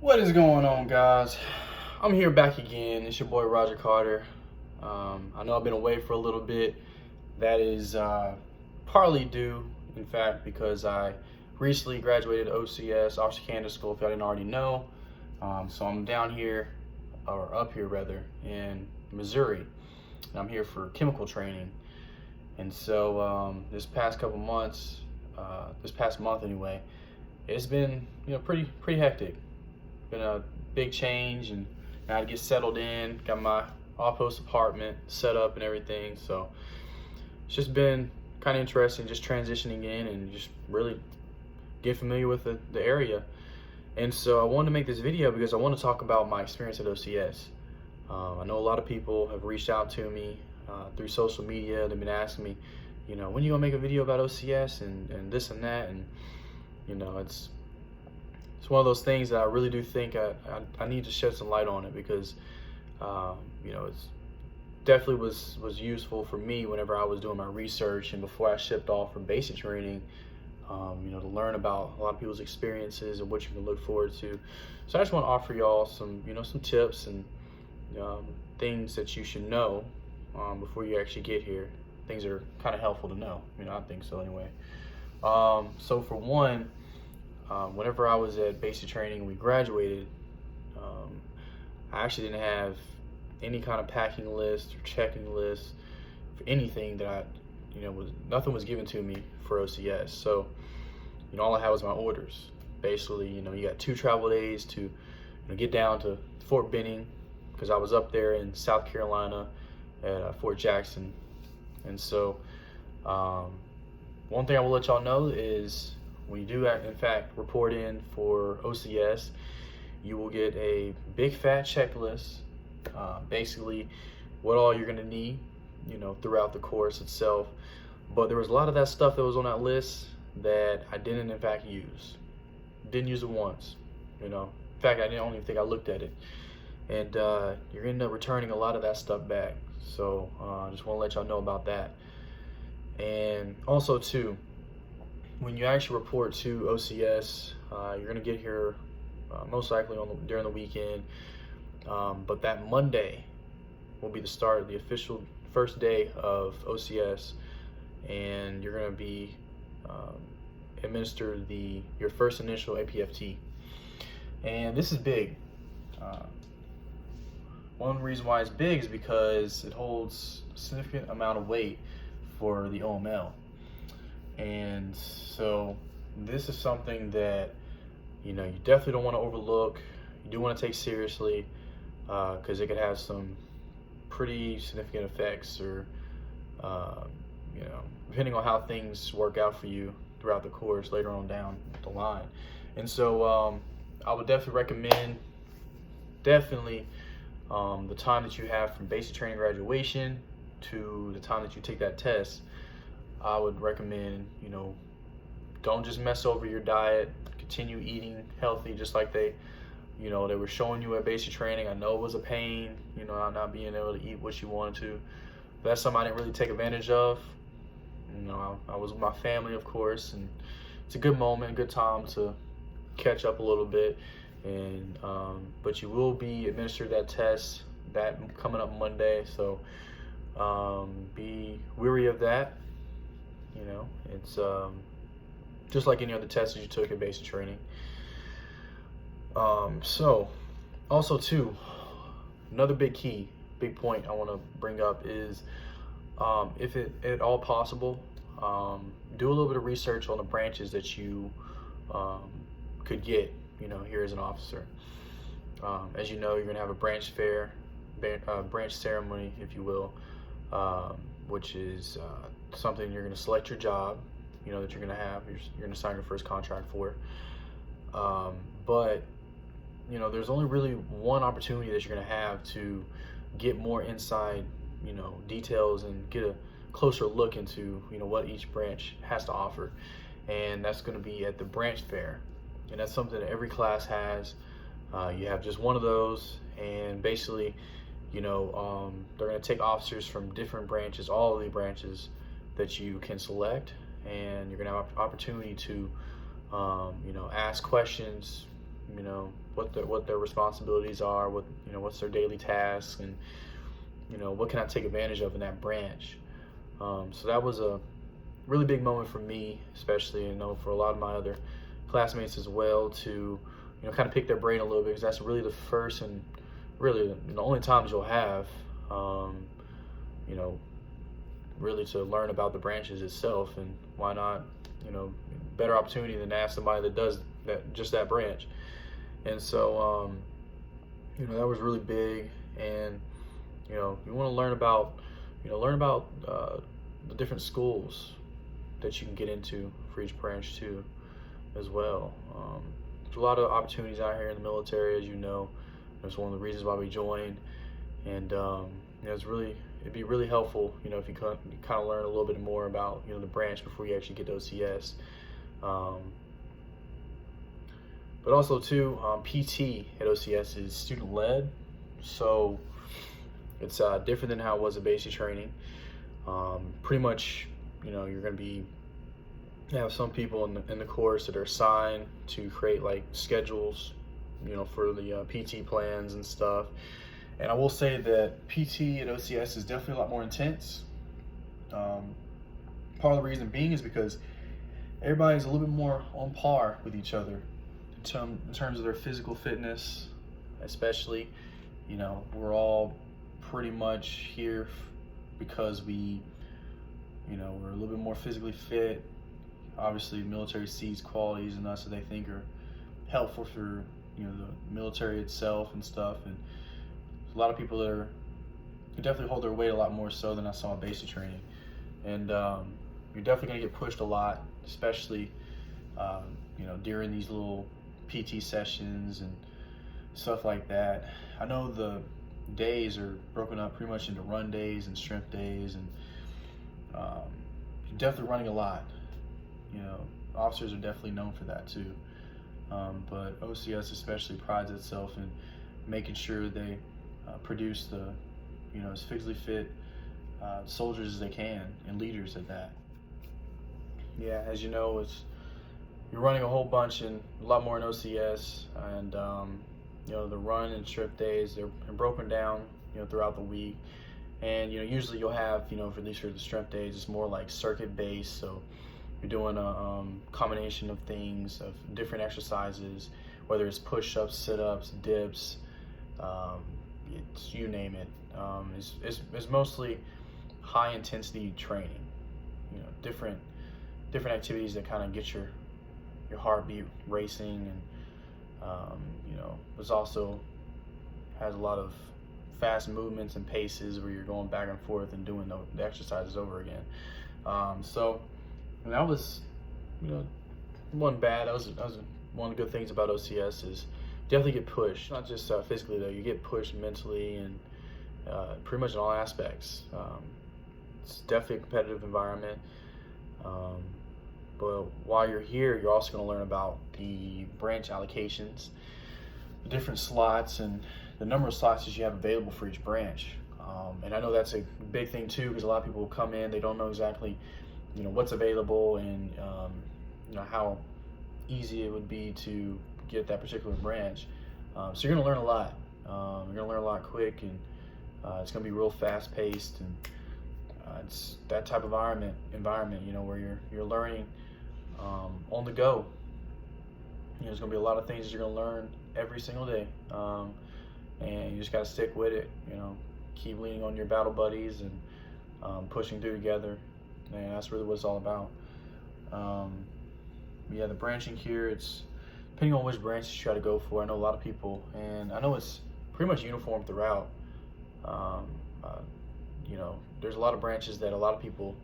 What is going on, guys? I'm here back again. It's your boy Roger Carter. I know I've been away for a little bit. That is partly due, in fact, because I recently graduated OCS, Officer Candidate School, if y'all didn't already know. So I'm down here, or up here rather, in Missouri. And I'm here for chemical training. And so this past couple months, this past month anyway, it's been pretty hectic. Been a big change, and now to get settled in, got my off-post apartment set up and everything. So it's just been kind of interesting, just transitioning in and just really get familiar with the area. And so I wanted to make this video because I want to talk about my experience at OCS. I know a lot of people have reached out to me through social media. They've been asking me, when are you gonna make a video about OCS and this and that, and it's one of those things that I really do think I need to shed some light on it, because it's definitely was useful for me whenever I was doing my research and before I shipped off from basic training, to learn about a lot of people's experiences and what you can look forward to. So I just want to offer y'all some some tips and things that you should know before you actually get here. Things that are kind of helpful to know. I think so anyway. So for one, whenever I was at basic training, we graduated, I actually didn't have any kind of packing list or checking list for anything that nothing was given to me for OCS. So, all I had was my orders. Basically, you got 2 travel days to get down to Fort Benning, because I was up there in South Carolina at Fort Jackson. And so, one thing I will let y'all know is, when you do, in fact, report in for OCS, you will get a big fat checklist, basically what all you're gonna need, throughout the course itself. But there was a lot of that stuff that was on that list that I didn't, in fact, use. Didn't use it once, In fact, I don't even think I looked at it. And you're gonna end up returning a lot of that stuff back. So I just want to let y'all know about that. And also, too, when you actually report to OCS, you're going to get here most likely during the weekend. But that Monday will be the start of the official first day of OCS, and you're going to be administered your first initial APFT. And this is big. One reason why it's big is because it holds a significant amount of weight for the OML. And so this is something that you definitely don't want to overlook. You do want to take seriously, because it could have some pretty significant effects, or depending on how things work out for you throughout the course later on down the line. And so I would definitely recommend the time that you have from basic training graduation to the time that you take that test. I would recommend, don't just mess over your diet. Continue eating healthy, just like they were showing you at basic training. I know it was a pain, not being able to eat what you wanted to. But that's something I didn't really take advantage of. I was with my family, of course, and it's a good moment, good time to catch up a little bit. And but you will be administered that test that coming up Monday. So be weary of that. It's just like any other test that you took in basic training. So also, too, another big point I want to bring up is, if at all possible, do a little bit of research on the branches that you could get here as an officer. As you know, you're going to have a branch fair, branch ceremony, if you will, which is something you're going to select your job, that you're going to have. You're going to sign your first contract for. But there's only really one opportunity that you're going to have to get more inside, details, and get a closer look into what each branch has to offer, and that's going to be at the branch fair. And that's something that every class has. You have just one of those, and basically, they're going to take officers from different branches, all of the branches that you can select, and you're going to have an opportunity to, ask questions, you know, what their responsibilities are, what's their daily tasks, and what can I take advantage of in that branch. So that was a really big moment for me, especially, for a lot of my other classmates as well, to kind of pick their brain a little bit, because that's really the first and really the only times you'll have you know really to learn about the branches itself. And why not, better opportunity than to ask somebody that does that branch. And so that was really big. And you want to learn about the different schools that you can get into for each branch too as well. There's a lot of opportunities out here in the military, as you know. That's one of the reasons why we joined. And it'd be really helpful, if you kind of learn a little bit more about the branch before you actually get to OCS. But also too, PT at OCS is student led, so it's different than how it was at basic training. Pretty much, you're going to have some people in the course that are assigned to create like schedules, for the PT plans and stuff. And I will say that PT at OCS is definitely a lot more intense. Part of the reason being is because everybody's a little bit more on par with each other in terms of their physical fitness, especially. We're all pretty much here because we're a little bit more physically fit. Obviously, the military sees qualities in us that they think are helpful for the military itself and stuff. And a lot of people that can definitely hold their weight a lot more so than I saw in basic training. And you're definitely going to get pushed a lot, especially during these little PT sessions and stuff like that. I know the days are broken up pretty much into run days and strength days, and you're definitely running a lot. Officers are definitely known for that too. But OCS especially prides itself in making sure they produce the as physically fit soldiers as they can, and leaders at that. Yeah, as you know, you're running a whole bunch, and a lot more in OCS. And the run and strip days, they're broken down throughout the week. And usually you'll have for at least for the strength days, it's more like circuit based. So you're doing a combination of things, of different exercises, whether it's push-ups, sit-ups, dips, you name it. It's mostly high intensity training. Different activities that kind of get your heartbeat racing, and there's also has a lot of fast movements and paces where you're going back and forth and doing the exercises over again. So that was wasn't bad. That was one of the good things about OCS is definitely get pushed, not just physically though. You get pushed mentally and pretty much in all aspects. It's definitely a competitive environment. But while you're here, you're also going to learn about the branch allocations, the different slots, and the number of slots that you have available for each branch. And I know that's a big thing too, because a lot of people will come in, they don't know exactly what's available, and how easy it would be to get that particular branch. So you're going to learn a lot. You're going to learn a lot quick, and it's going to be real fast paced, and it's that type of environment where you're learning on the go. There's going to be a lot of things that you're going to learn every single day, and you just got to stick with it. Keep leaning on your battle buddies and pushing through together, and that's really what it's all about. Yeah, the branching here, it's depending on which branches you try to go for. I know a lot of people, and I know it's pretty much uniform throughout. There's a lot of branches that a lot of people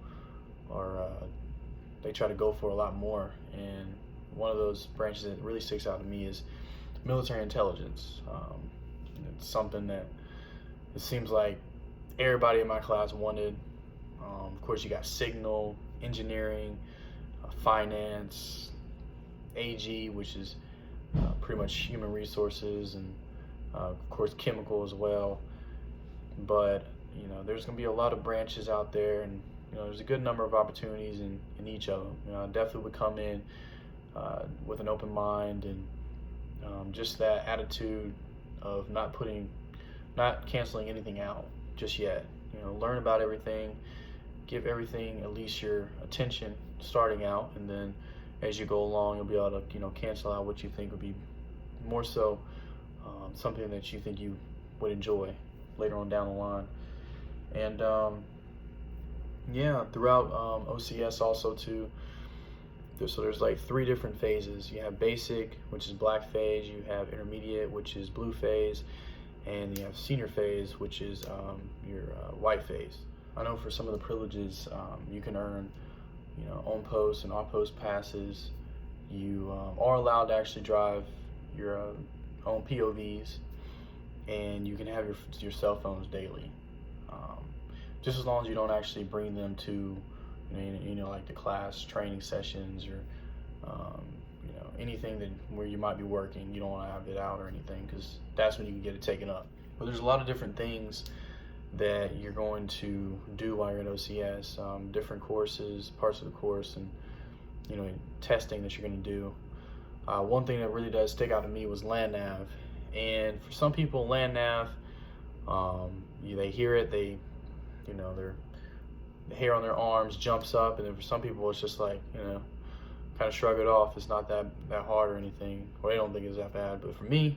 they try to go for a lot more, and one of those branches that really sticks out to me is military intelligence. It's something that it seems like everybody in my class wanted. Of course, you got signal, engineering, finance, AG, which is pretty much human resources, and of course chemical as well. But there's going to be a lot of branches out there, and there's a good number of opportunities in each of them. I definitely would come in with an open mind, and just that attitude of not canceling anything out just yet. Learn about everything, give everything at least your attention starting out, and then as you go along, you'll be able to cancel out what you think would be more so something that you think you would enjoy later on down the line. And yeah, throughout OCS also too, there's like 3 different phases. You have basic, which is black phase, you have intermediate, which is blue phase, and you have senior phase, which is your white phase. I know for some of the privileges, you can earn on post and off post passes. You are allowed to actually drive your own POVs, and you can have your cell phones daily, just as long as you don't actually bring them to like the class training sessions or anything where you might be working. You don't want to have it out or anything, because that's when you can get it taken up. But there's a lot of different things that you're going to do while you're at OCS, different courses, parts of the course, and testing that you're going to do. One thing that really does stick out to me was land nav, and for some people, land nav, they hear it, the hair on their arms jumps up, and then for some people it's just like kind of shrug it off. It's not that hard or anything, or they don't think it's that bad. But for me,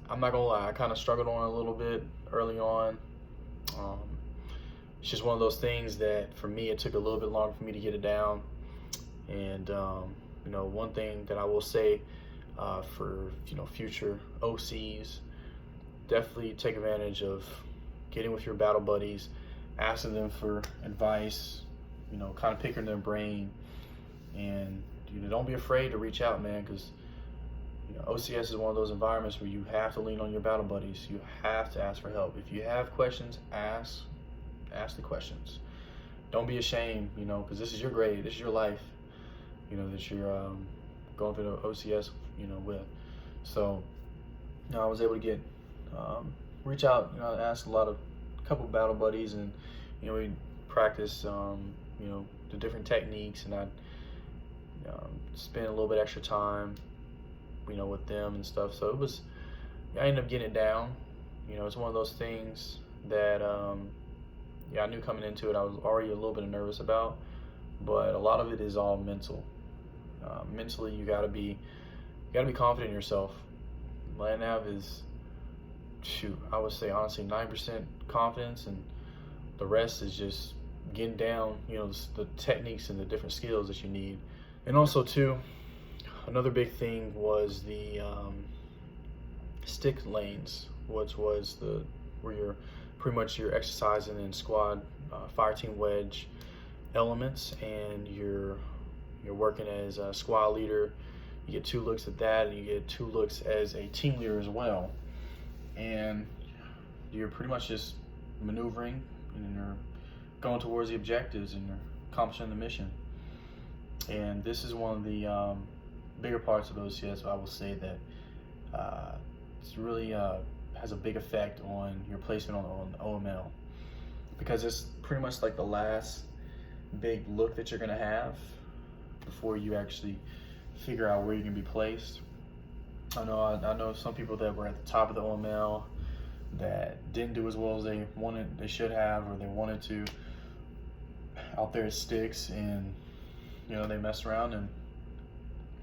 I'm not gonna lie, I kind of struggled on it a little bit early on. It's just one of those things that for me it took a little bit longer for me to get it down. And one thing that I will say for future OCs, definitely take advantage of getting with your battle buddies, asking them for advice, kind of picking their brain, and don't be afraid to reach out, man, because OCS is one of those environments where you have to lean on your battle buddies. You have to ask for help. If you have questions, ask the questions. Don't be ashamed, because this is your grade, this is your life, that you're going through the OCS, with. So, I was able to get reach out, ask a couple battle buddies, and we practice, the different techniques, and I spend a little bit extra time, with them and stuff. So I ended up getting it down. It's one of those things that, I knew coming into it, I was already a little bit nervous about, but a lot of it is all mental. Mentally, you gotta be confident in yourself. Land nav is, I would say honestly 9% confidence, and the rest is just getting down, the techniques and the different skills that you need. And also too, another big thing was the stick lanes, which was where you're exercising in squad fire team wedge elements, and you're working as a squad leader. You get 2 looks at that, and you get 2 looks as a team leader as well. And you're pretty much just maneuvering, and you're going towards the objectives, and you're accomplishing the mission. And this is one of the bigger parts of OCS. I will say that it's really has a big effect on your placement on OML, because it's pretty much like the last big look that you're going to have before you actually figure out where you're going to be placed. I know some people that were at the top of the OML that didn't do as well as they should have, or they wanted to, out there at sticks, and they messed around and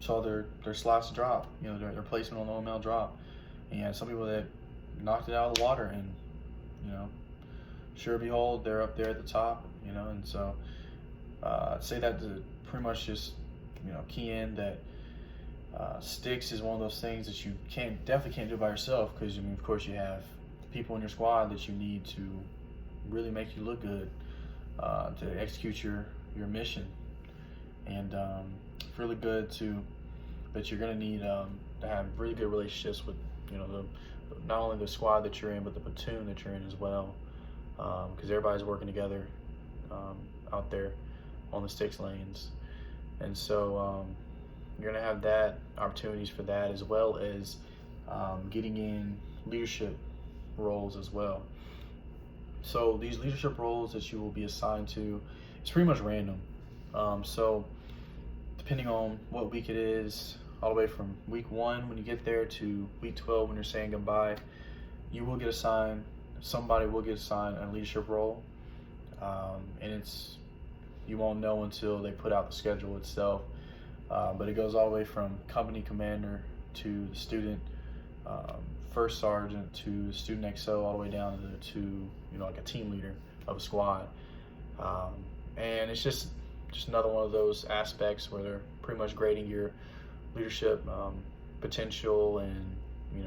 saw their slots drop, their placement on the OML drop. And you had some people that knocked it out of the water, and sure behold, they're up there at the top, and so I'd say that to pretty much just key in that sticks is one of those things that you definitely can't do by yourself, because of course you have people in your squad that you need to really make you look good to execute your mission. And it's really good that you're going to need to have really good relationships with not only the squad that you're in, but the platoon that you're in as well, because everybody's working together out there on the sticks lanes. And so you're going to have that opportunities for that, as well as getting in leadership roles as well. So these leadership roles that you will be assigned to, it's pretty much random. So depending on what week it is, all the way from week 1 when you get there to week 12 when you're saying goodbye, you will get assigned, somebody will get assigned a leadership role, and you won't know until they put out the schedule itself. But it goes all the way from company commander to the student first sergeant to the student XO, all the way down to like a team leader of a squad. And it's just another one of those aspects where they're pretty much grading your leadership potential and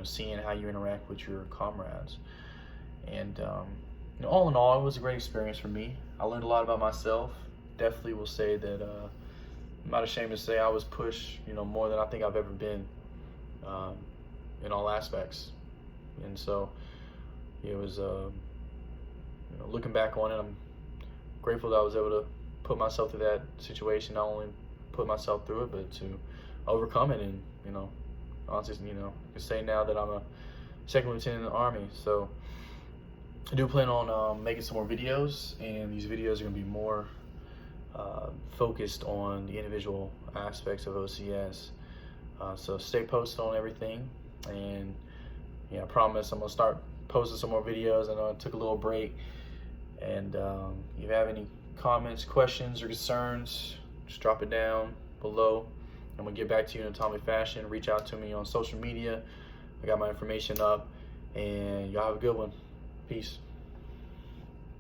seeing how you interact with your comrades. And all in all, it was a great experience for me. I learned a lot about myself. Definitely will say that I'm not ashamed to say I was pushed more than I think I've ever been in all aspects. And so it was looking back on it, I'm grateful that I was able to put myself through that situation, not only put myself through it, but to overcome it. And honestly, I can say now that I'm a second lieutenant in the Army. So I do plan on making some more videos, and these videos are going to be more focused on the individual aspects of OCS. So stay posted on everything, and I promise I'm going to start posting some more videos. I know I took a little break, and if you have any comments, questions, or concerns, just drop it down below. I'm going to get back to you in a timely fashion. Reach out to me on social media. I got my information up, and y'all have a good one. Peace.